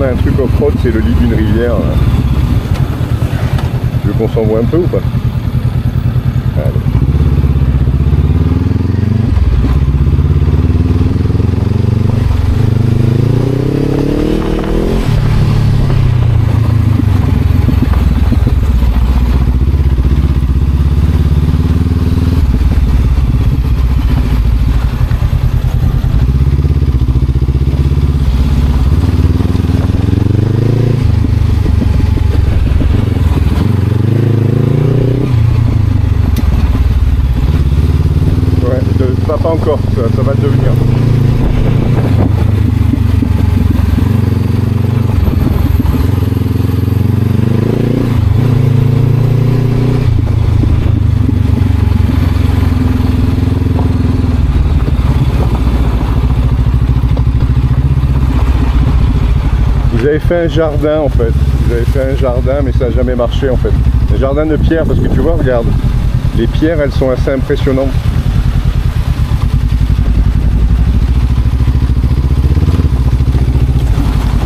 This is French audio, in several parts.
a un truc off-road, c'est le lit d'une rivière. Tu veux qu'on s'envoie un peu ou pas? Allez. Pas encore, ça va devenir. Vous avez fait un jardin en fait. Vous avez fait un jardin mais ça n'a jamais marché en fait. Un jardin de pierre parce que tu vois, regarde, les pierres elles sont assez impressionnantes.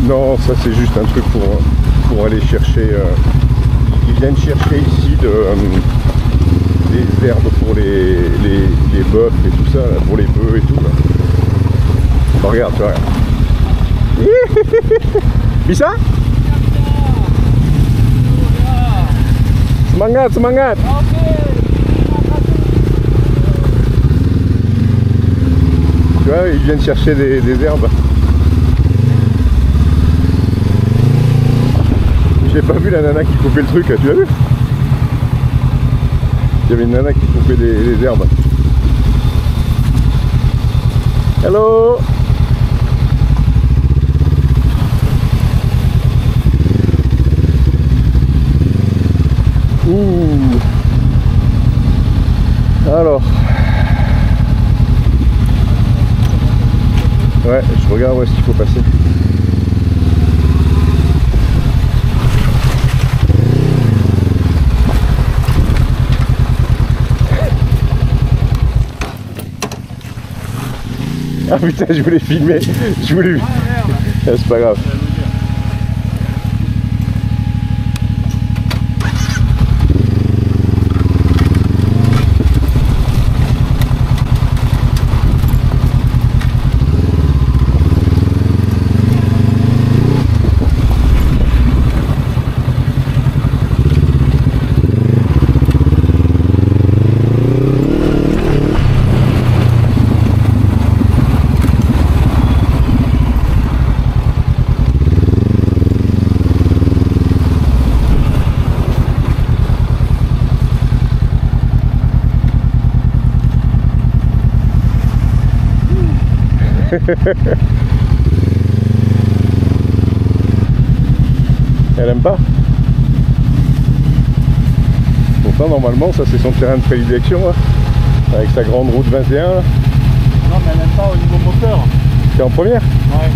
Non, ça c'est juste un truc pour aller chercher. Ils viennent chercher ici des herbes pour les bœufs et tout ça, là, pour les bœufs et tout. Là. Oh, regarde, tu vois. Bisa? Semangat, semangat. Tu vois, ils viennent chercher des herbes. J'ai pas vu la nana qui coupait le truc, tu l'as vu? Il y avait une nana qui coupait les herbes. Hello! Ouh! Alors. Ouais, je regarde où est-ce qu'il faut passer. Ah putain, je voulais filmer, je voulais... Ah, c'est pas grave. Elle aime pas. Pourtant normalement ça c'est son terrain de prédilection hein, avec sa grande route 21 là. Non mais elle aime pas au niveau moteur. T'es en première? Ouais.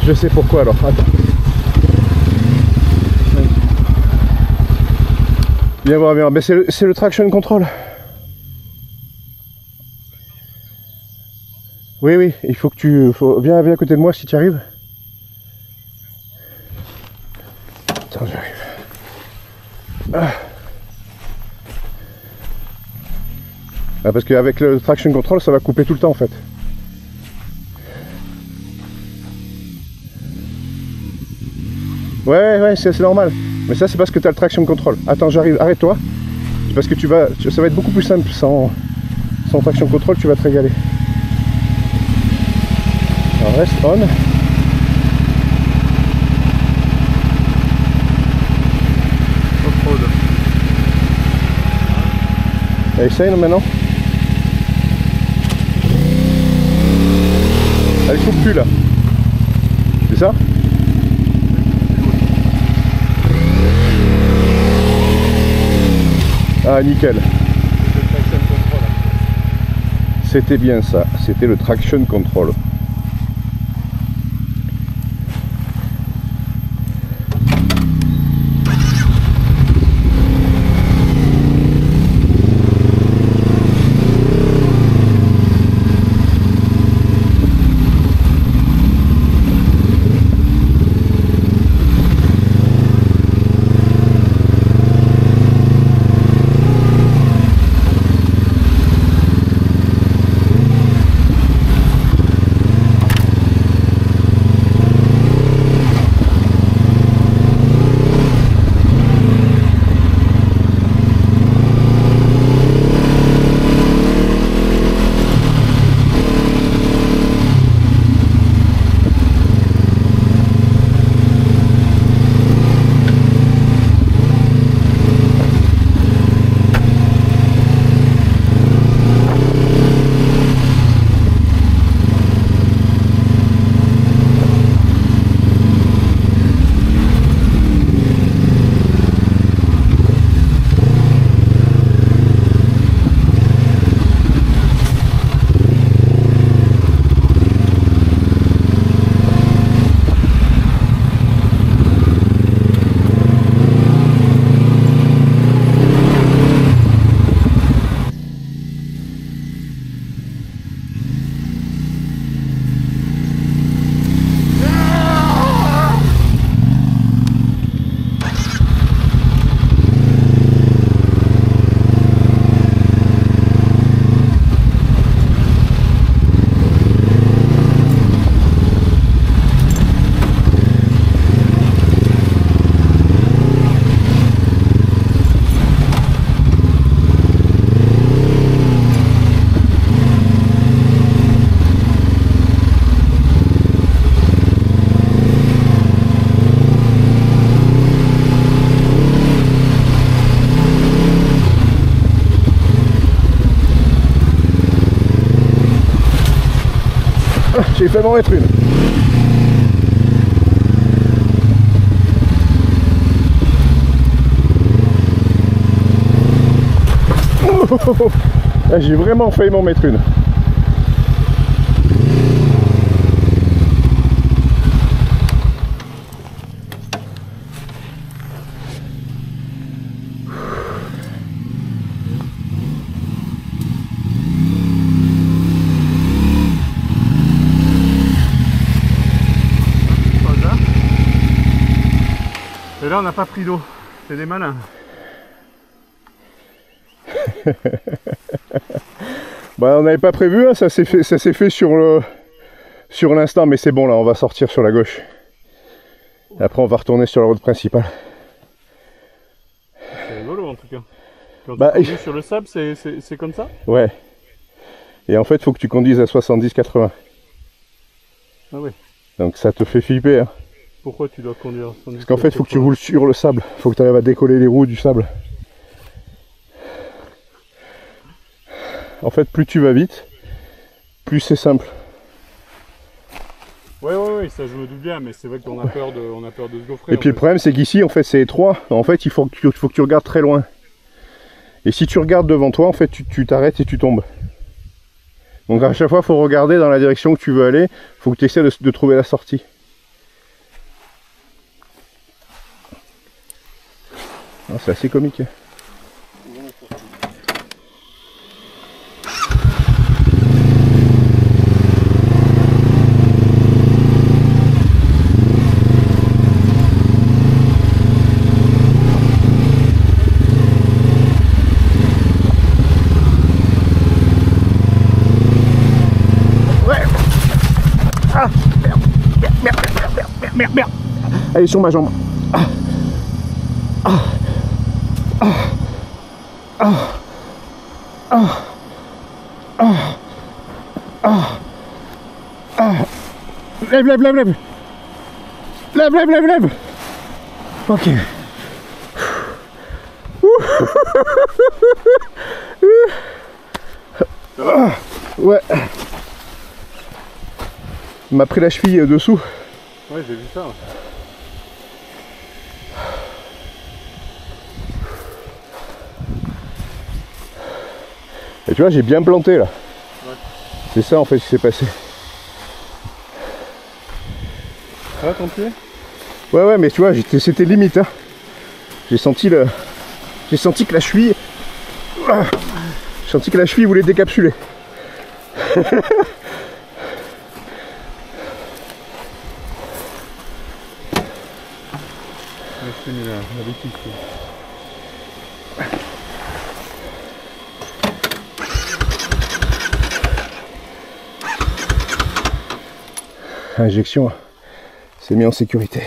Je sais pourquoi alors, attends. Viens voir, viens voir. C'est le traction control. Oui, oui, il faut que tu... Viens à côté de moi si tu arrives. Attends, j'arrive. Ah, parce qu'avec le traction control, ça va couper tout le temps en fait. Ouais, c'est normal. Mais ça, c'est parce que tu as le traction control. Attends, j'arrive, arrête-toi. C'est parce que ça va être beaucoup plus simple sans traction control, tu vas te régaler. Alors reste on. Off-road. Essaye maintenant. Elle coupe plus là. C'est ça? Ah nickel. C'était bien ça, c'était le traction control. J'ai fait m'en mettre une. J'ai vraiment failli m'en mettre une. Et là on n'a pas pris d'eau, c'est des malins. Bah, on n'avait pas prévu, hein, ça s'est fait sur l'instant, mais c'est bon là, on va sortir sur la gauche. Et après on va retourner sur la route principale. C'est rigolo en tout cas. Quand Bah, tu conduis sur le sable, c'est comme ça? Ouais. Et en fait, il faut que tu conduises à 70-80. Ah ouais. Donc ça te fait flipper. Hein. Pourquoi tu dois conduire à 70? Parce qu'en fait, il faut que tu roules sur le sable. Il faut que tu arrives à décoller les roues du sable. En fait, plus tu vas vite, plus c'est simple. Ouais, ça je me doute bien, mais c'est vrai qu'on a peur de se gaufrer. Et puis le problème, c'est qu'ici, en fait, c'est étroit. En fait, il faut que tu regardes très loin. Et si tu regardes devant toi, en fait, tu t'arrêtes et tu tombes. Donc à chaque fois, il faut regarder dans la direction que tu veux aller. Il faut que tu essaies de trouver la sortie. Ah, c'est assez comique. Hein. Merde. Allez, sur ma jambe. Lève. Lève. Ok. Ouais. Il m'a pris la cheville dessous. Ouais, j'ai vu ça. Ouais. Et tu vois, j'ai bien planté là. Ouais. C'est ça en fait ce qui s'est passé. Ça va ton pied? Ouais, mais tu vois, c'était limite. Hein. J'ai senti que la cheville. J'ai senti que la cheville voulait décapsuler. Je finis la bêtise. Injection, c'est mis en sécurité.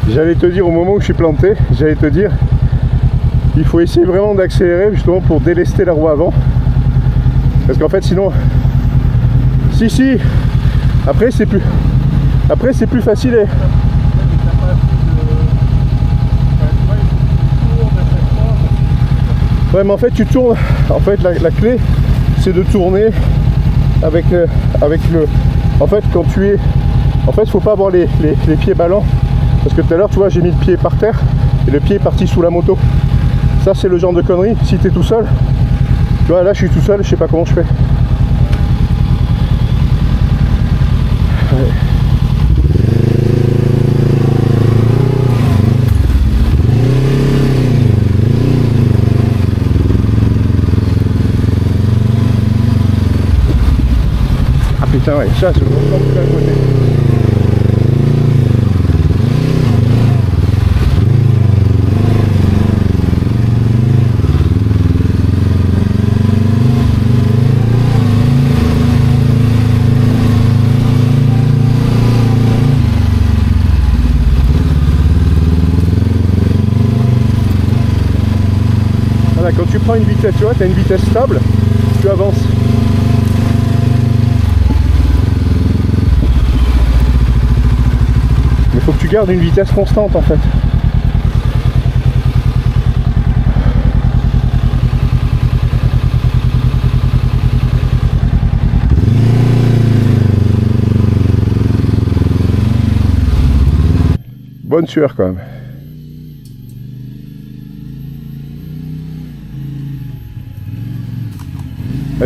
J'allais te dire au moment où je suis planté, il faut essayer vraiment d'accélérer justement pour délester la roue avant. Parce qu'en fait sinon, si, après c'est plus facile. Ouais, mais en fait tu tournes, en fait la clé c'est de tourner avec le... En fait quand tu es... En fait il faut pas avoir les pieds ballants. Parce que tout à l'heure, tu vois, j'ai mis le pied par terre et le pied est parti sous la moto. Ça, c'est le genre de connerie. Si tu es tout seul, tu vois, là, je suis tout seul, je sais pas comment je fais. Ouais. Ah putain, ouais, ça, c'est le grand à côté. vitesse, tu vois, tu as une vitesse stable, tu avances. Mais il faut que tu gardes une vitesse constante en fait. Bonne sueur quand même.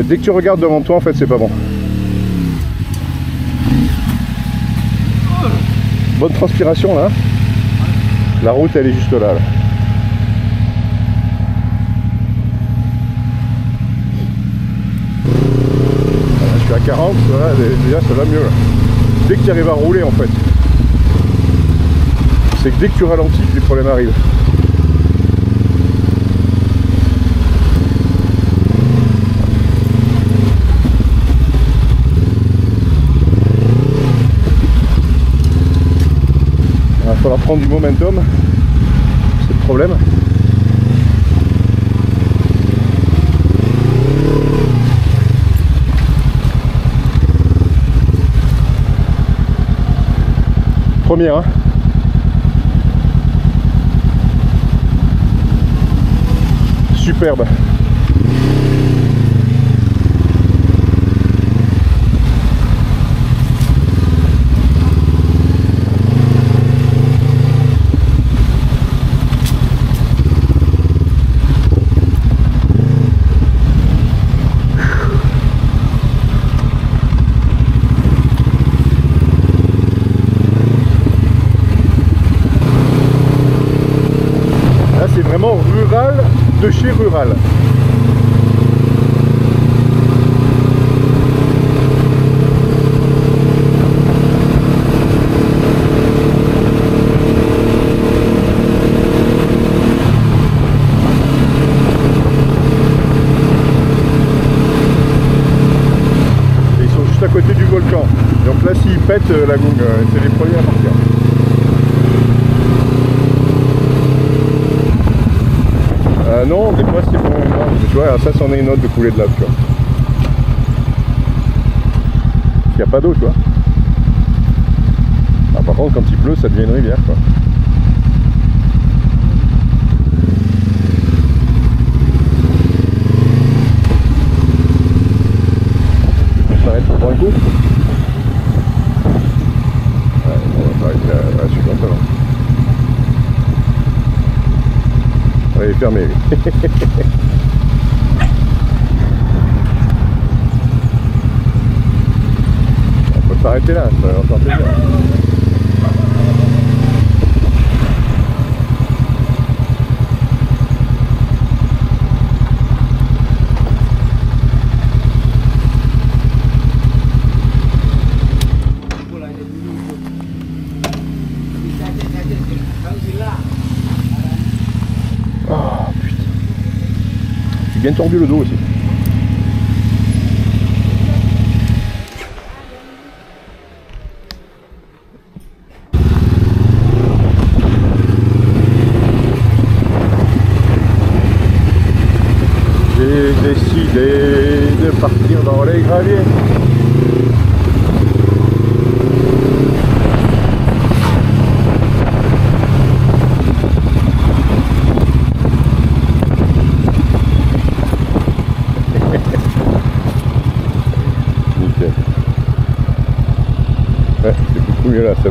Dès que tu regardes devant toi, en fait, c'est pas bon. Bonne transpiration là. La route, elle est juste là. Je suis à 40, voilà, déjà ça va mieux là. Dès que tu arrives à rouler en fait, c'est que dès que tu ralentis que les problèmes arrivent. Il va falloir prendre du momentum, c'est le problème. Première, hein. Superbe. Là c'est vraiment rural de chez rural. Et ils sont juste à côté du volcan. Donc là s'ils pètent la gongue, c'est les premiers à partir. Non, des fois c'est bon, tu vois, ça c'en est une autre de couler de lave, tu vois. Il n'y a pas d'eau, tu vois. Ah, par contre, quand il pleut, ça devient une rivière, quoi. On s'arrête pour prendre un coup. Ouais, on s'arrête là, je suis content. Elle est fermée, oui. On peut s'arrêter là, ça va leur faire plaisir. Oh putain. J'ai bien tordu le dos aussi. J'ai décidé de partir dans les graviers. Nickel. Ouais, c'est beaucoup mieux là, ça.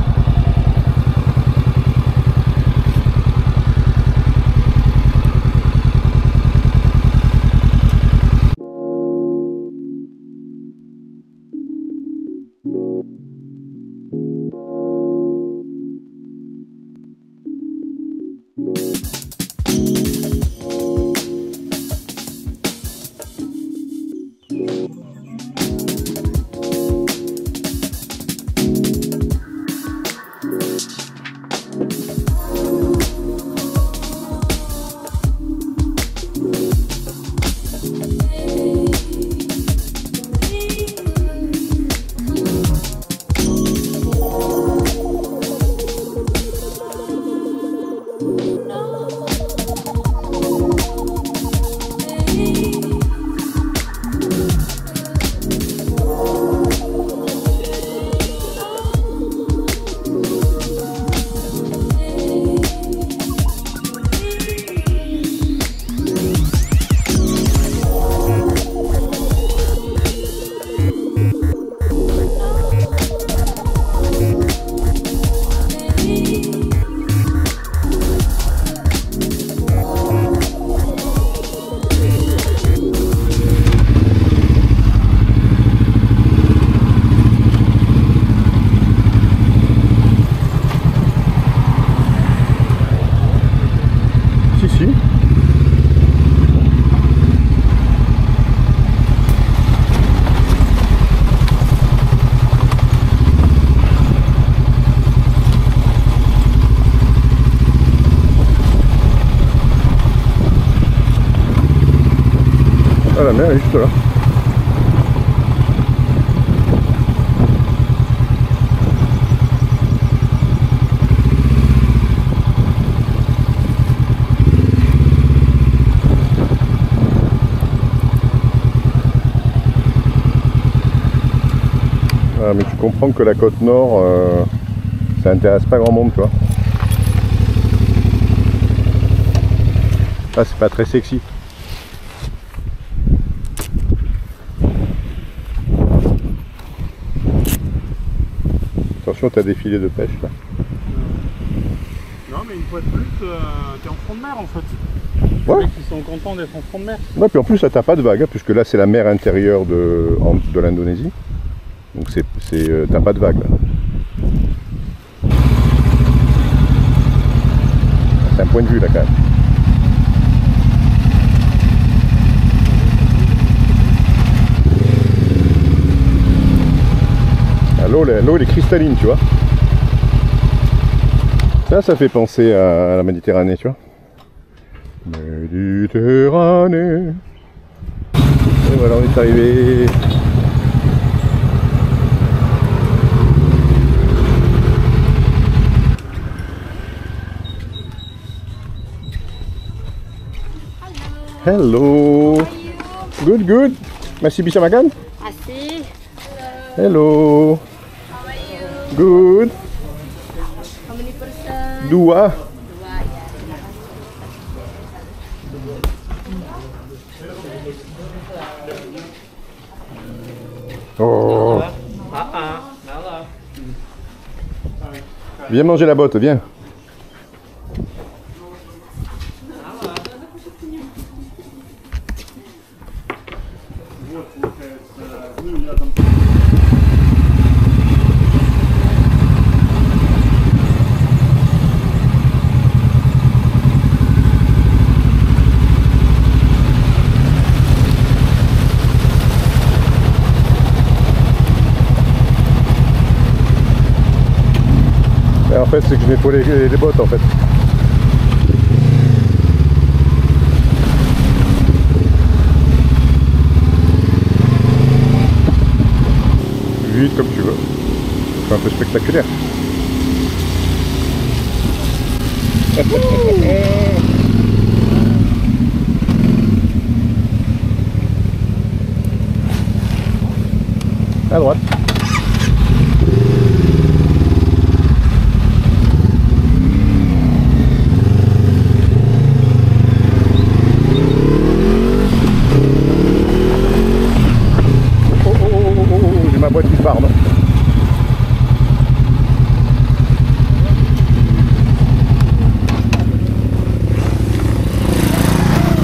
mer elle est juste là. Ah, mais tu comprends que la côte nord, ça intéresse pas grand monde, tu vois. Ah, c'est pas très sexy. Attention, t'as des filets de pêche là. Non, mais une fois de plus, t'es en front de mer en fait. Ouais. Les mecs qui sont contents d'être en front de mer. Ouais, puis en plus, là, t'as pas de vagues, hein, puisque là, c'est la mer intérieure de l'Indonésie. Donc, t'as pas de vagues là. C'est un point de vue là quand même. L'eau elle est cristalline, tu vois. Ça fait penser à la Méditerranée, tu vois. Méditerranée. Et voilà, on est arrivé. Hello. How are you? Good, good. Masih bisa makan? Asih. Hello. How are you? Good. How many person? 2. Dua ya. Oh. Viens manger la botte, viens. Et en fait, c'est que je nettoie les bottes en fait. Vite comme tu veux. C'est un peu spectaculaire. À droite. J'ai ma boîte qui part, non?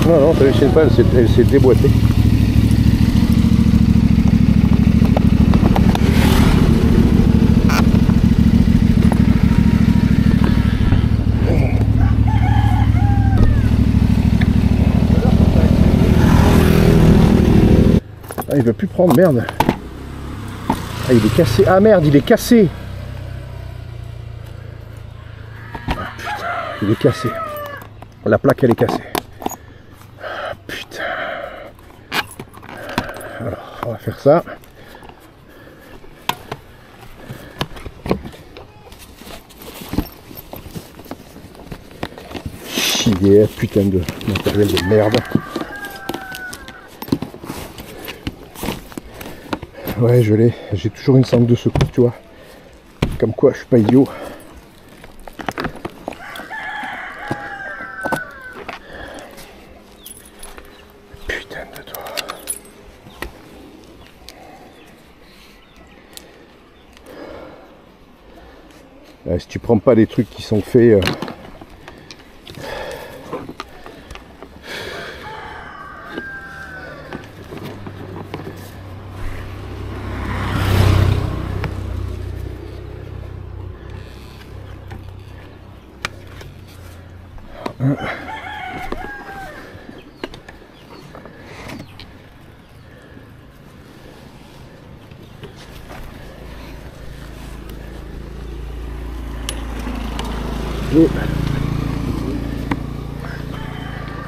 Non, t'as vu, pas, elle s'est déboîtée. Ah, il veut plus prendre, merde. Ah, il est cassé. Ah merde, il est cassé. Ah, putain, il est cassé. La plaque, elle est cassée. Ah, putain. Alors, on va faire ça. Chier, putain de matériel de merde. Ouais, je l'ai. J'ai toujours une sangle de secours, tu vois. Comme quoi, je suis pas idiot. Putain de toi. Si tu prends pas les trucs qui sont faits...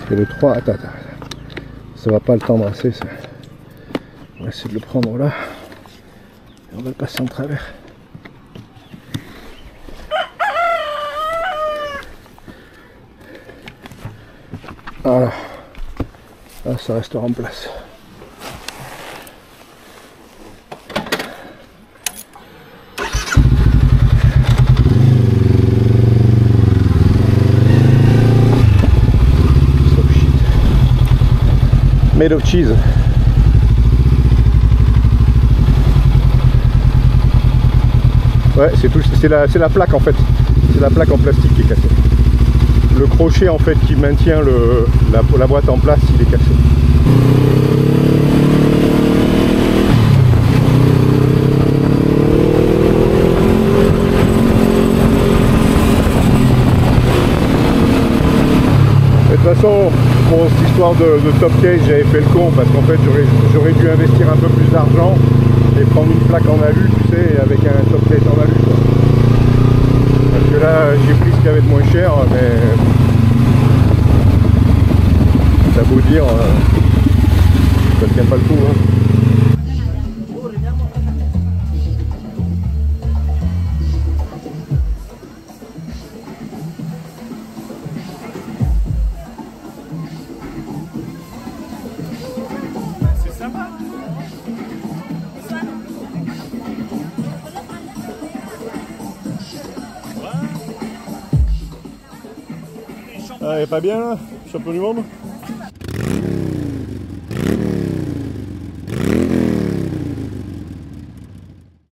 C'est le 3, attends. Ça va pas le tendre assez, ça. On va essayer de le prendre là. Et on va le passer en travers. Voilà. Là, ça restera en place. Made of cheese. Ouais, c'est tout, c'est la plaque en fait. C'est la plaque en plastique qui est cassée. Le crochet en fait qui maintient la boîte en place, il est cassé. De toute façon, pour cette histoire de top case, j'avais fait le con parce qu'en fait j'aurais dû investir un peu plus d'argent et prendre une plaque en alu, tu sais, avec un top case en alu, quoi. Parce que là j'ai pris ce qu'il y avait de moins cher, mais ça vaut dire, ça ne tient pas le coup, hein. Ah, elle est pas bien là, champion du monde?